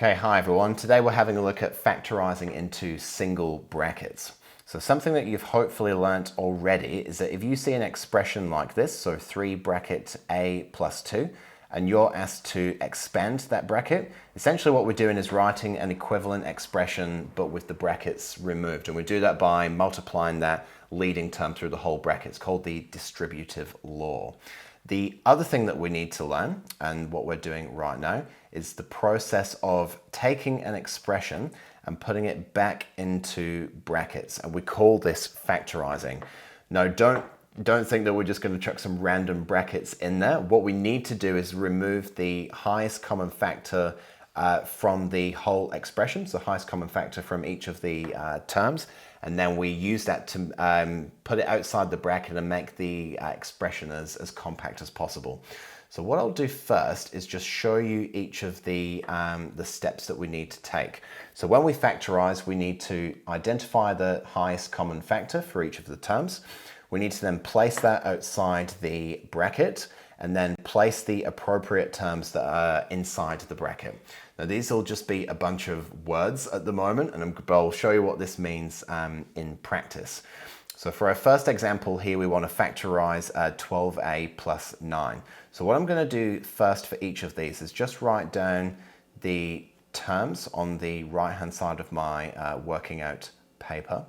Okay, hi everyone. Today we're having a look at factorizing into single brackets. So something that you've hopefully learnt already is that if you see an expression like this, so 3 bracket a plus 2, and you're asked to expand that bracket, essentially what we're doing is writing an equivalent expression but with the brackets removed. And we do that by multiplying that leading term through the whole bracket. It's called the distributive law. The other thing that we need to learn, and what we're doing right now, is the process of taking an expression and putting it back into brackets. And we call this factorizing. Now, don't think that we're just going to chuck some random brackets in there. What we need to do is remove the highest common factor from the whole expression, so the highest common factor from each of the terms, and then we use that to put it outside the bracket and make the expression as compact as possible. So what I'll do first is just show you each of the steps that we need to take. So when we factorize, we need to identify the highest common factor for each of the terms. We need to then place that outside the bracket and then place the appropriate terms that are inside the bracket. Now these will just be a bunch of words at the moment, and I'll show you what this means in practice. So for our first example here, we want to factorize 12a plus 9. So what I'm going to do first for each of these is just write down the terms on the right hand side of my working out paper.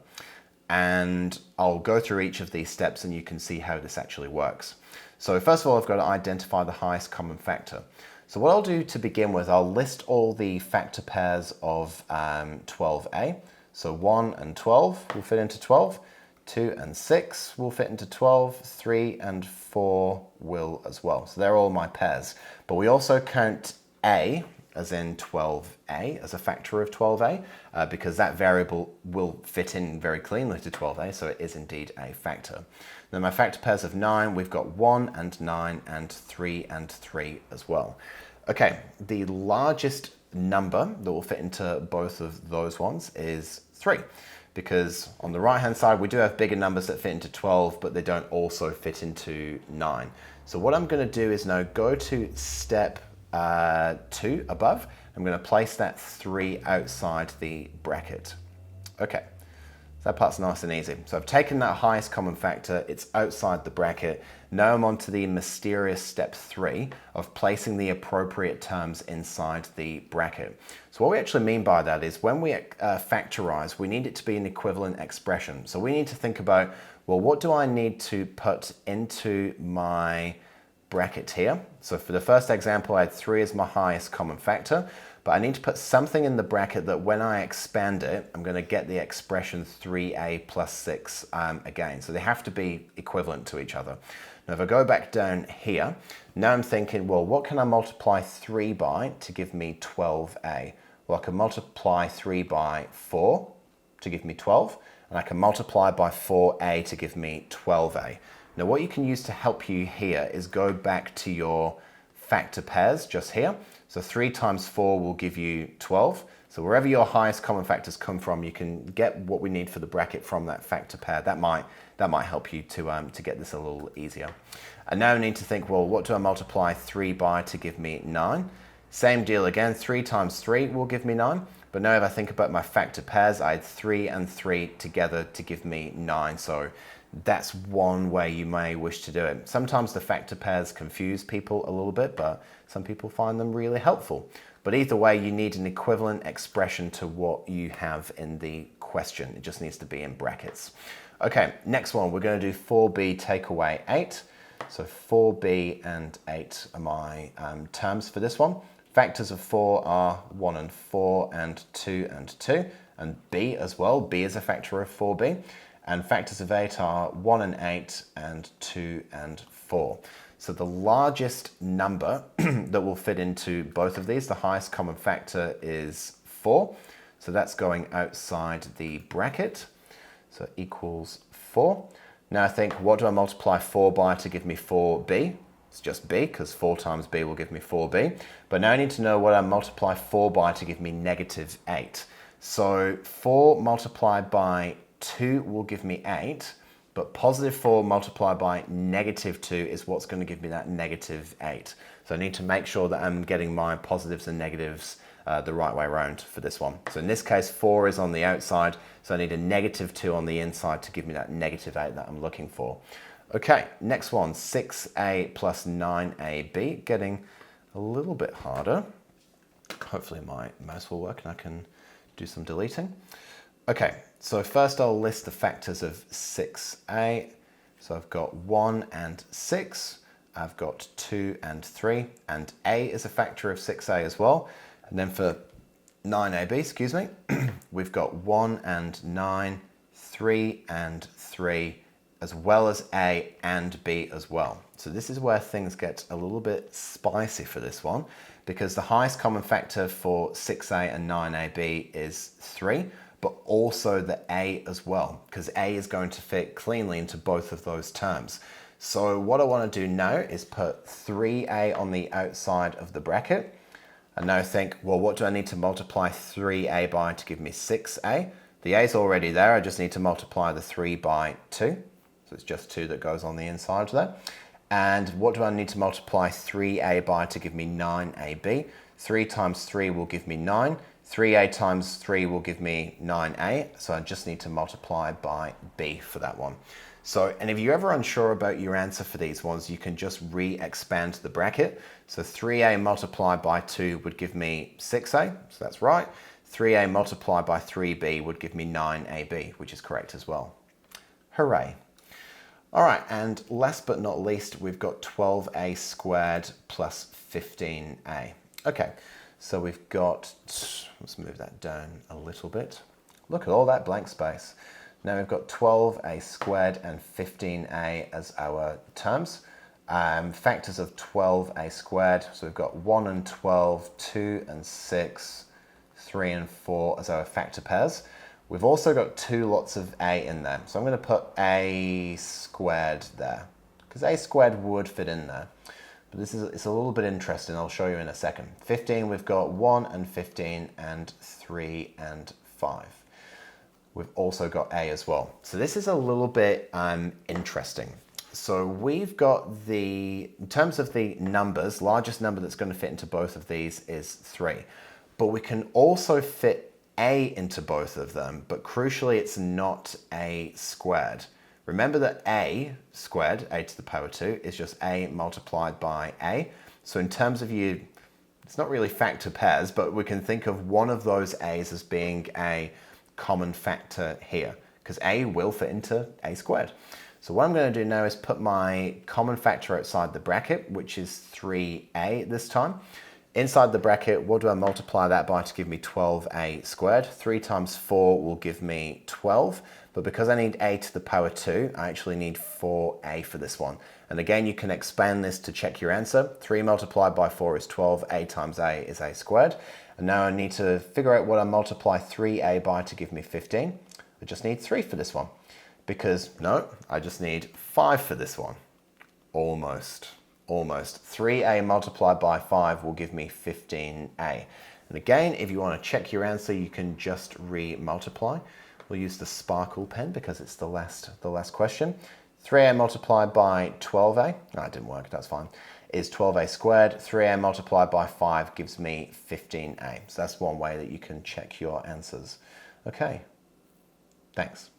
And I'll go through each of these steps and you can see how this actually works. So first of all, I've got to identify the highest common factor. So what I'll do to begin with, I'll list all the factor pairs of 12a. So 1 and 12 will fit into 12, 2 and 6 will fit into 12, 3 and 4 will as well. So they're all my pairs. But we also count a, as in 12a, as a factor of 12a, because that variable will fit in very cleanly to 12a, so it is indeed a factor. Then my factor pairs of 9, we've got 1 and 9 and 3 and 3 as well. Okay, the largest number that will fit into both of those ones is 3, because on the right hand side we do have bigger numbers that fit into 12, but they don't also fit into 9. So what I'm going to do is now go to step 2 above. I'm going to place that 3 outside the bracket. Okay, so that part's nice and easy. So I've taken that highest common factor, it's outside the bracket. Now I'm on to the mysterious step 3 of placing the appropriate terms inside the bracket. So what we actually mean by that is when we factorize, we need it to be an equivalent expression. So we need to think about, well, what do I need to put into my bracket here? So for the first example, I had 3 as my highest common factor, but I need to put something in the bracket that when I expand it, I'm going to get the expression 3a plus 6 again. So they have to be equivalent to each other. Now if I go back down here, now I'm thinking, well, what can I multiply 3 by to give me 12a? Well, I can multiply 3 by 4 to give me 12, and I can multiply by 4a to give me 12a. Now what you can use to help you here is go back to your factor pairs just here. So 3 times 4 will give you 12. So wherever your highest common factors come from, you can get what we need for the bracket from that factor pair. That might help you to get this a little easier. And now I need to think, well, what do I multiply 3 by to give me 9? Same deal again, 3 times 3 will give me 9. But now if I think about my factor pairs, I had 3 and 3 together to give me 9. So that's one way you may wish to do it. Sometimes the factor pairs confuse people a little bit, but some people find them really helpful. But either way, you need an equivalent expression to what you have in the question. It just needs to be in brackets. Okay, next one, we're going to do 4b take away 8. So 4b and 8 are my terms for this one. Factors of 4 are 1 and 4 and 2 and 2, and b as well. b is a factor of 4b. And factors of 8 are 1 and 8 and 2 and 4. So the largest number that will fit into both of these, the highest common factor is 4. So that's going outside the bracket. So equals 4. Now I think, what do I multiply 4 by to give me 4b? It's just b, because 4 times b will give me 4b. But now I need to know what I multiply 4 by to give me negative 8. So 4 multiplied by 2 will give me 8, but positive 4 multiplied by negative 2 is what's going to give me that negative 8. So I need to make sure that I'm getting my positives and negatives the right way around for this one. So in this case, 4 is on the outside, so I need a -2 on the inside to give me that -8 that I'm looking for. Okay, next one, 6a plus 9ab, getting a little bit harder. Hopefully my mouse will work and I can do some deleting. Okay, so first I'll list the factors of 6a. So I've got 1 and 6, I've got 2 and 3, and a is a factor of 6a as well. And then for 9ab, excuse me, we've got 1 and 9, 3 and 3, as well as a and b as well. So this is where things get a little bit spicy for this one, because the highest common factor for 6a and 9ab is 3, but also the a as well, because a is going to fit cleanly into both of those terms. So what I want to do now is put 3a on the outside of the bracket, and now think, well, what do I need to multiply 3a by to give me 6a? The a is already there, I just need to multiply the 3 by 2. So it's just 2 that goes on the inside there. And what do I need to multiply 3a by to give me 9ab? 3 times 3 will give me 9. 3a times 3 will give me 9a. So I just need to multiply by b for that one. So, and if you're ever unsure about your answer for these ones, you can just re-expand the bracket. So 3a multiplied by 2 would give me 6a, so that's right. 3a multiplied by 3b would give me 9ab, which is correct as well. Hooray. All right, and last but not least, we've got 12a squared plus 15a. Okay, so we've got, let's move that down a little bit. Look at all that blank space. Now we've got 12a squared and 15a as our terms. Factors of 12a squared, so we've got 1 and 12, 2 and 6, 3 and 4 as our factor pairs. We've also got 2 lots of a in there, so I'm going to put a squared there, because a squared would fit in there. But it's a little bit interesting, I'll show you in a second. 15, we've got 1 and 15 and 3 and 5. We've also got a as well. So this is a little bit interesting. So we've got in terms of the numbers, largest number that's going to fit into both of these is 3. But we can also fit a into both of them, but crucially it's not a squared. Remember that a squared, a to the power 2, is just a multiplied by a. So in terms of it's not really factor pairs, but we can think of one of those a's as being a common factor here, because a will fit into a squared. So what I'm going to do now is put my common factor outside the bracket, which is 3a this time. Inside the bracket, what do I multiply that by to give me 12a squared? 3 times 4 will give me 12, but because I need a to the power 2, I actually need 4a for this one. And again, you can expand this to check your answer. 3 multiplied by 4 is 12, a times a is a squared. And now I need to figure out what I multiply 3a by to give me 15. I just need 3 for this one. Because, no, I just need 5 for this one. Almost. 3a multiplied by 5 will give me 15a. And again, if you want to check your answer, you can just re-multiply. We'll use the sparkle pen because it's the last question. 3a multiplied by 12a, no, it didn't work, that's fine, is 12a squared. 3a multiplied by 5 gives me 15a. So that's one way that you can check your answers. Okay, thanks.